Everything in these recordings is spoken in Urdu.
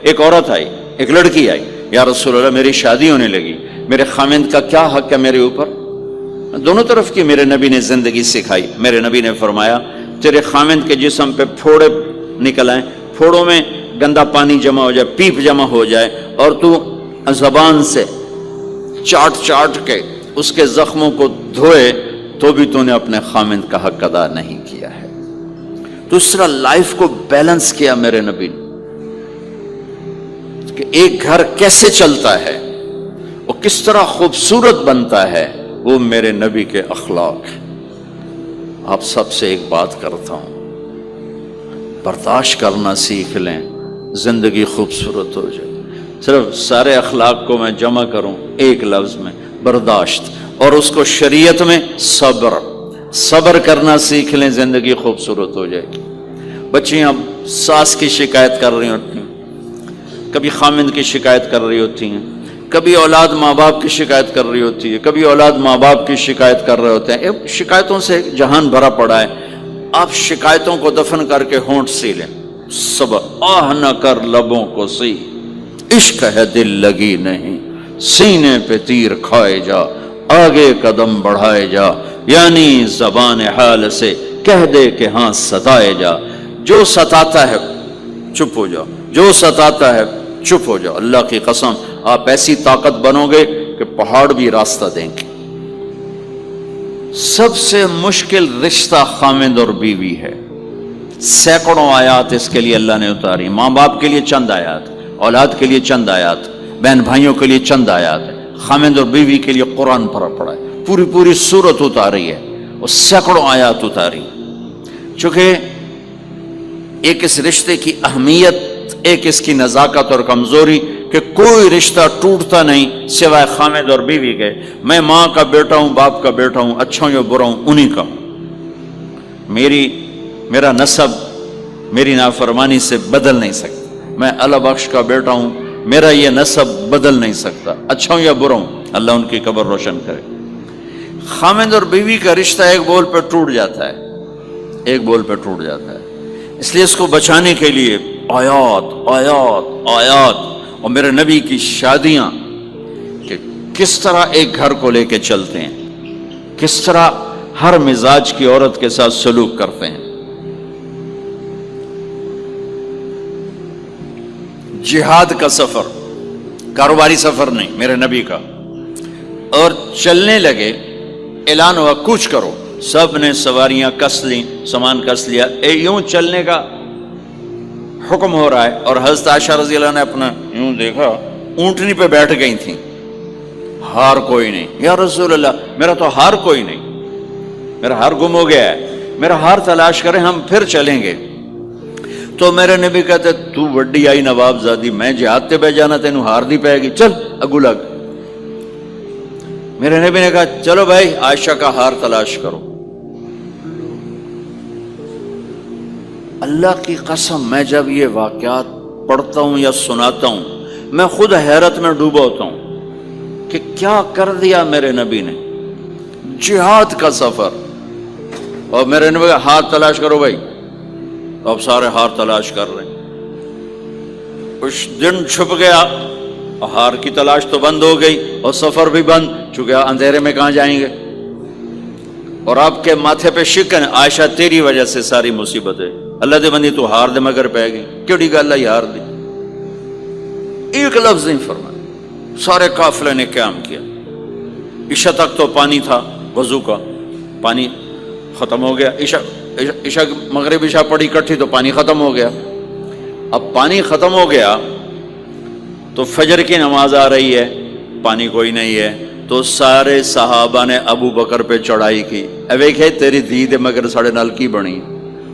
ایک عورت آئی، ایک لڑکی آئی، یا رسول اللہ میری شادی ہونے لگی، میرے خامند کا کیا حق ہے میرے اوپر؟ دونوں طرف کی میرے نبی نے زندگی سکھائی۔ میرے نبی نے فرمایا تیرے خامند کے جسم پہ پھوڑے نکل آئیں، پھوڑوں میں گندا پانی جمع ہو جائے، پیپ جمع ہو جائے، اور تو زبان سے چاٹ چاٹ کے اس کے زخموں کو دھوئے، تو بھی تو نے اپنے خامند کا حق ادا نہیں کیا ہے۔ دوسرا، لائف کو بیلنس کیا میرے نبی نے کہ ایک گھر کیسے چلتا ہے، وہ کس طرح خوبصورت بنتا ہے، وہ میرے نبی کے اخلاق ہیں۔ آپ سب سے ایک بات کرتا ہوں، برداشت کرنا سیکھ لیں، زندگی خوبصورت ہو جائے۔ صرف سارے اخلاق کو میں جمع کروں ایک لفظ میں، برداشت، اور اس کو شریعت میں صبر۔ صبر کرنا سیکھ لیں، زندگی خوبصورت ہو جائے گی۔ بچیاں ساس کی شکایت کر رہی ہوتی ہیں، کبھی خامند کی شکایت کر رہی ہوتی ہیں، کبھی اولاد ماں باپ کی شکایت کر رہی ہوتی ہے، کبھی اولاد ماں باپ کی شکایت کر رہے ہوتے ہیں۔ شکایتوں سے جہان بھرا پڑا ہے۔ آپ شکایتوں کو دفن کر کے ہونٹ سی لیں، صبر، آہ نہ کر لبوں کو سی، عشق ہے دل لگی نہیں، سینے پہ تیر کھائے جا، آگے قدم بڑھائے جا، یعنی زبان حال سے کہہ دے کہ ہاں ستائے جا۔ جو ستاتا ہے چپ ہو جاؤ، جو ستاتا ہے چپ ہو جاؤ۔ اللہ کی قسم آپ ایسی طاقت بنو گے کہ پہاڑ بھی راستہ دیں گے۔ سب سے مشکل رشتہ خامند اور بیوی ہے۔ سینکڑوں آیات اس کے لیے اللہ نے اتاری، ماں باپ کے لیے چند آیات، اولاد کے لیے چند آیات، بہن بھائیوں کے لیے چند آیات، خامند اور بیوی کے لیے قرآن بھرا پڑا ہے، پوری سورت اتاری ہے اور سینکڑوں آیات اتاری۔ چونکہ ایک اس رشتے کی اہمیت، ایک اس کی نزاکت اور کمزوری کہ کوئی رشتہ ٹوٹتا نہیں سوائے خامد اور بیوی کے۔ میں ماں کا بیٹا ہوں، باپ کا بیٹا ہوں، اچھا ہوں یا برا ہوں، انہی کا ہوں۔ میرا نسب میری نافرمانی سے بدل نہیں سکتا۔ میں اللہ بخش کا بیٹا ہوں، میرا یہ نسب بدل نہیں سکتا، اچھا ہوں یا برا ہوں۔ اللہ ان کی قبر روشن کرے۔ خامد اور بیوی کا رشتہ ایک بول پہ ٹوٹ جاتا ہے، ایک بول پہ ٹوٹ جاتا ہے۔ اس لیے اس کو بچانے کے لیے آیات آیات آیات، اور میرے نبی کی شادیاں کہ کس طرح ایک گھر کو لے کے چلتے ہیں، کس طرح ہر مزاج کی عورت کے ساتھ سلوک کرتے ہیں۔ جہاد کا سفر، کاروباری سفر نہیں، میرے نبی کا، اور چلنے لگے، اعلان ہوا کوچ کرو، سب نے سواریاں کس لیں، سامان کس لیا، یوں چلنے کا حکم ہو رہا ہے۔ اور حضرت عائشہ رضی اللہ نے اپنا یوں دیکھا، اونٹنی پہ بیٹھ گئی تھیں، ہار کوئی نہیں۔ یا رسول اللہ میرا تو ہار کوئی نہیں، میرا ہار گم ہو گیا ہے، میرا ہار تلاش کریں، ہم پھر چلیں گے۔ تو میرے نبی کہتے تو وڈی آئی نواب زادی، میں جہاد تے بہ جانا، تینوں ہار دی پائے گی، چل اگو لگ۔ میرے نبی نے کہا چلو بھائی عائشہ کا ہار تلاش کرو۔ اللہ کی قسم میں جب یہ واقعات پڑھتا ہوں یا سناتا ہوں، میں خود حیرت میں ڈوبا ہوتا ہوں کہ کیا کر دیا میرے نبی نے۔ جہاد کا سفر، اور میرے نبی کا ہار تلاش کرو بھائی، اب سارے ہار تلاش کر رہے ہیں۔ کچھ دن چھپ گیا، ہار کی تلاش تو بند ہو گئی اور سفر بھی بند، چونکہ اندھیرے میں کہاں جائیں گے۔ اور آپ کے ماتھے پہ شکن، عائشہ تیری وجہ سے ساری مصیبت ہے، اللہ دے بندی تو ہار دے مگر پہ گئی، کیڑی گل ہے ہار دی، ایک لفظ نہیں فرمایا۔ سارے قافلے نے قیام کیا، عشاء تک تو پانی تھا، وضو کا پانی ختم ہو گیا، عشاء مغرب عشاء پڑی اکٹھی تو پانی ختم ہو گیا۔ اب پانی ختم ہو گیا تو فجر کی نماز آ رہی ہے، پانی کوئی نہیں ہے، تو سارے صحابہ نے ابو بکر پہ چڑھائی کی، ویکھے تیری دید مگر ساڑے نال کی بنی،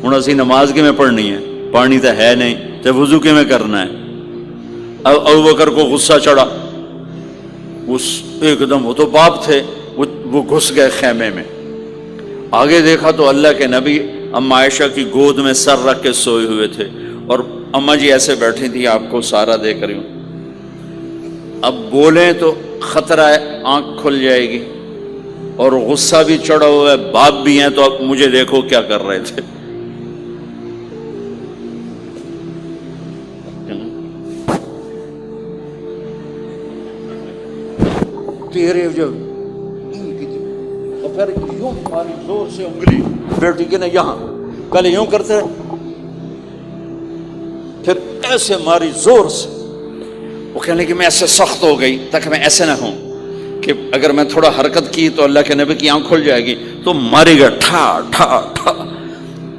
ہوں اسی نماز کی میں پڑھنی ہے، پانی تو ہے نہیں تو وضو کی میں کرنا ہے۔ اب ابو بکر کو غصہ چڑھا، اس ایک دم، وہ تو باپ تھے، وہ گھس گئے خیمے میں۔ آگے دیکھا تو اللہ کے نبی اما عائشہ کی گود میں سر رکھ کے سوئے ہوئے تھے، اور اما جی ایسے بیٹھی تھی، آپ کو سارا دیکھ رہی ہوں۔ اب بولیں تو خطرہ ہے آنکھ کھل جائے گی، اور غصہ بھی چڑھا ہوا ہے، باپ بھی ہیں، تو اب مجھے دیکھو کیا کر رہے تھے۔ ٹیرے جو اور پھر یوں ماری زور سے انگلی بیٹی کے نا یہاں، پہلے یوں کرتے رہے، پھر ایسے ماری زور سے. وہ کہنے کہ میں ایسے سخت ہو گئی تاکہ میں ایسے نہ ہوں کہ اگر میں تھوڑا حرکت کی تو اللہ کے نبی کی آنکھ کھل جائے گی، تو ماری گیا ٹھا ٹھا ٹھا،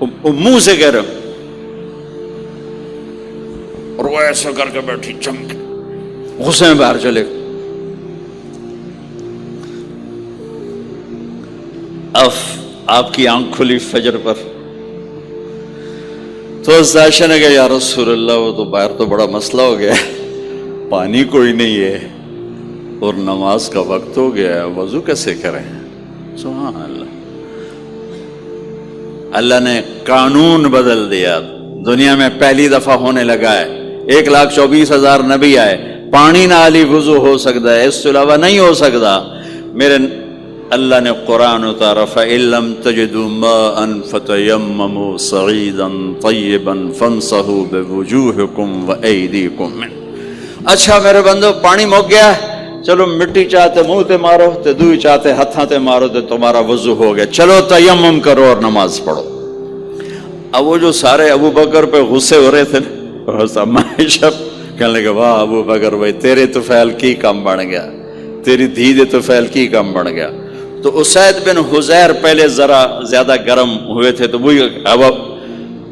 وہ منہ سے کہہ رہے اور وہ ایسا کر کے بیٹھی چمک، غصے میں باہر چلے. آپ کی آنکھ کھلی فجر پر تو عائشہ نے کہا یا رسول اللہ وہ تو باہر تو بڑا مسئلہ ہو گیا ہے، پانی کوئی نہیں ہے اور نماز کا وقت ہو گیا ہے، وضو کیسے کریں؟ سبحان اللہ، اللہ نے قانون بدل دیا. دنیا میں پہلی دفعہ ہونے لگا ہے، 1,24,000 نبی آئے، پانی نہ علی وضو ہو سکتا ہے، اس کے علاوہ نہیں ہو سکتا. میرے اللہ نے قرآن اتارا فَإِن لَّمْ تَجِدُوا مَاءً فَتَيَمَّمُوا صَعِيدًا طَيِّبًا فَامْسَحُوا بِوُجُوهِكُمْ وَأَيْدِيكُمْ مِنْهُ. اچھا میرے بندو پانی مک گیا، چلو مٹی چاہتے منہ تے مارو تے دوئی چاہتے ہتھاں تے مارو تے تمہارا وضو ہو گیا، چلو تیمم کرو اور نماز پڑھو. اب وہ جو سارے ابو بکر پہ غصے ہو رہے تھے عائشہ کہنے لگے واہ ابو بکر بھائی تیرے تو فعل کی کم بن گیا، تیری دھی دے تو فعل کی کم بن گیا. تو اسید بن حزیر پہلے ذرا زیادہ گرم ہوئے تھے، تو وہی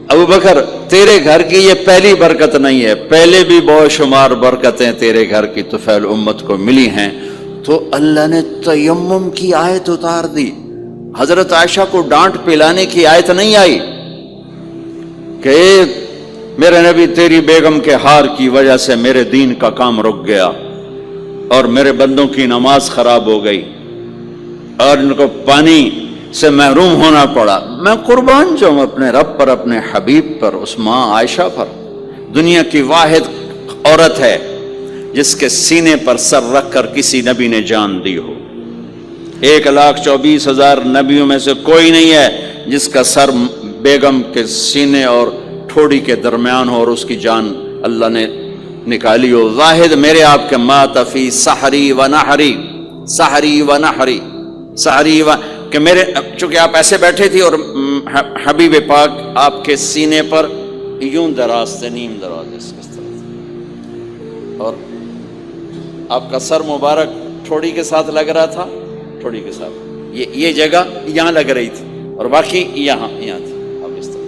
ابو بکر تیرے گھر کی یہ پہلی برکت نہیں ہے، پہلے بھی بہت شمار برکتیں تیرے گھر کی طفیل امت کو ملی ہیں. تو اللہ نے تیمم کی آیت اتار دی. حضرت عائشہ کو ڈانٹ پلانے کی آیت نہیں آئی کہ میرے نبی تیری بیگم کے ہار کی وجہ سے میرے دین کا کام رک گیا اور میرے بندوں کی نماز خراب ہو گئی اور ان کو پانی سے محروم ہونا پڑا. میں قربان جاؤں اپنے رب پر، اپنے حبیب پر، اس ماں عائشہ پر. دنیا کی واحد عورت ہے جس کے سینے پر سر رکھ کر کسی نبی نے جان دی ہو. 1,24,000 نبیوں میں سے کوئی نہیں ہے جس کا سر بیگم کے سینے اور ٹھوڑی کے درمیان ہو اور اس کی جان اللہ نے نکالی ہو. واحد میرے آپ کے مات فی سحری و نحری، سحری و نحری، سحری و کہ میرے چونکہ آپ ایسے بیٹھے تھی اور حبیب پاک آپ کے سینے پر یوں دراز تھے، نیم دراز اس طرح، اور آپ کا سر مبارک ٹھوڑی کے ساتھ لگ رہا تھا، ٹھوڑی کے ساتھ یہ جگہ یہاں لگ رہی تھی اور باقی یہاں تھی اب اس طرح.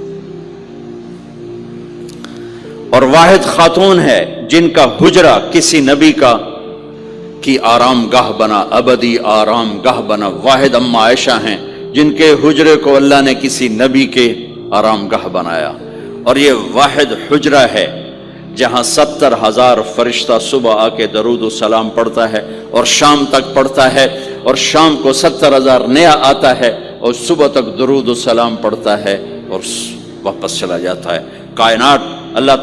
اور واحد خاتون ہے جن کا حجرہ کسی نبی کی آرام گاہ بنا، ابدی آرام گاہ بنا. واحد اما عائشہ ہیں جن کے حجرے کو اللہ نے کسی نبی کے آرام گاہ بنایا. اور یہ واحد حجرہ ہے جہاں 70,000 فرشتہ صبح آ کے درود و سلام پڑھتا ہے اور شام تک پڑھتا ہے، اور شام کو 70,000 نیا آتا ہے اور صبح تک درود و سلام پڑھتا ہے اور واپس چلا جاتا ہے. کائنات اللہ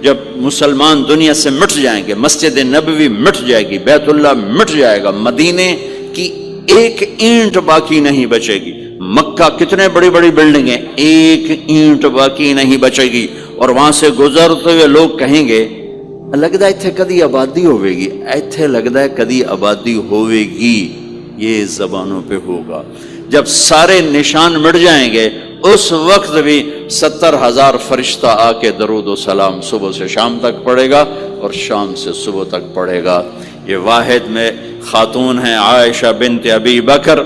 جب مسلمان دنیا سے مٹ جائیں گے، مسجد نبوی مٹ جائے گی، بیت اللہ مٹ جائے گا، مدینے کی ایک اینٹ باقی نہیں بچے گی. مکہ کتنے بڑی بڑی بلڈنگیں، ایک اینٹ باقی نہیں بچے گی. اور وہاں سے گزرتے ہوئے لوگ کہیں گے لگتا ہے اتنے کدی آبادی ہوئے گی، ایتھے لگتا ہے کدی آبادی ہوئے گی. یہ زبانوں پہ ہوگا. جب سارے نشان مٹ جائیں گے اس وقت بھی 70,000 فرشتہ آ کے درود و سلام صبح سے شام تک پڑھے گا اور شام سے صبح تک پڑھے گا. یہ واحد میں خاتون ہیں عائشہ بنت ابی بکر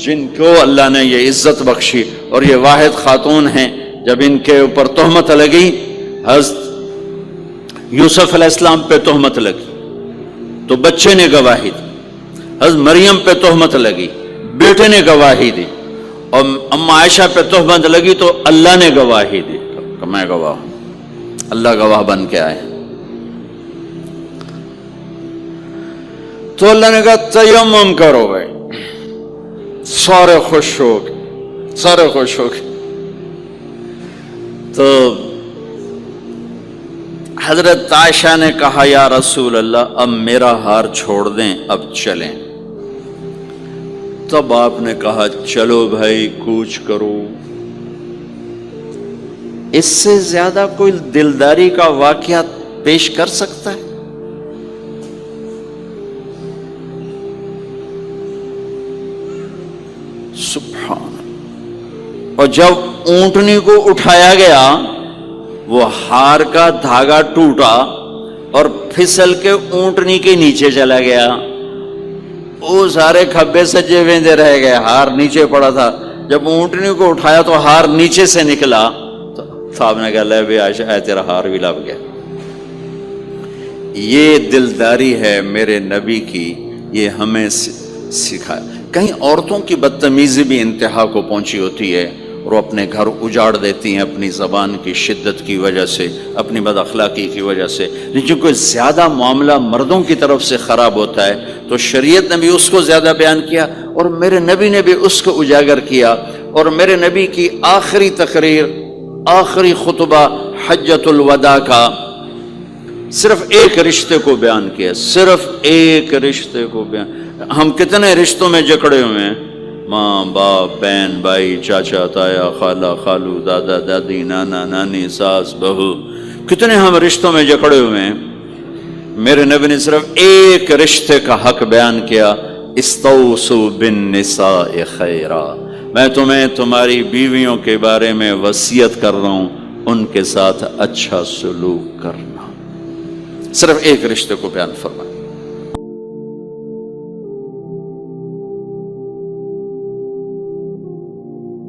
جن کو اللہ نے یہ عزت بخشی. اور یہ واحد خاتون ہیں جب ان کے اوپر تہمت لگی، حضرت یوسف علیہ السلام پہ تہمت لگی تو بچے نے گواہی دی، حضرت مریم پہ تہمت لگی بیٹے نے گواہی دی، اور اما عائشہ پہ تہمت لگی تو اللہ نے گواہی دی کہ میں گواہ ہوں. اللہ گواہ بن کے آئے. تو اللہ نے کہا تیمم کرو بھائی. سارے خوش ہو گئے، سارے خوش ہو گئے. تو حضرت عائشہ نے کہا یا رسول اللہ اب میرا ہار چھوڑ دیں، اب چلیں. تب آپ نے کہا چلو بھائی کوچ کرو. اس سے زیادہ کوئی دلداری کا واقعہ پیش کر سکتا ہے؟ اور جب اونٹنی کو اٹھایا گیا وہ ہار کا دھاگا ٹوٹا اور پھسل کے اونٹنی کے نیچے چلا گیا. وہ سارے کھبے سجے ویندے رہ گئے, ہار نیچے پڑا تھا. جب اونٹنی کو اٹھایا تو ہار نیچے سے نکلا, تو صاحب نے کہا لے بھی عائشہ تیرا ہار بھی لب گیا. یہ دلداری ہے میرے نبی کی, یہ ہمیں سکھایا. کہیں عورتوں کی بدتمیزی بھی انتہا کو پہنچی ہوتی ہے اور اپنے گھر اجاڑ دیتی ہیں اپنی زبان کی شدت کی وجہ سے, اپنی بد اخلاقی کی وجہ سے. لیکن کوئی زیادہ معاملہ مردوں کی طرف سے خراب ہوتا ہے تو شریعت نے بھی اس کو زیادہ بیان کیا اور میرے نبی نے بھی اس کو اجاگر کیا. اور میرے نبی کی آخری تقریر, آخری خطبہ حجۃ الوداع کا صرف ایک رشتے کو بیان کیا, صرف ایک رشتے کو بیان. ہم کتنے رشتوں میں جکڑے ہوئے ہیں, ماں باپ, بہن بھائی, چاچا تایا, خالہ خالو, دادا دادی, نانا نانی, ساس بہو, کتنے ہم رشتوں میں جکڑے ہوئے ہیں. میرے نبی نے صرف ایک رشتے کا حق بیان کیا, استوصوا بالنساء خیرا, میں تمہیں تمہاری بیویوں کے بارے میں وصیت کر رہا ہوں ان کے ساتھ اچھا سلوک کرنا. صرف ایک رشتے کو بیان فرمایا.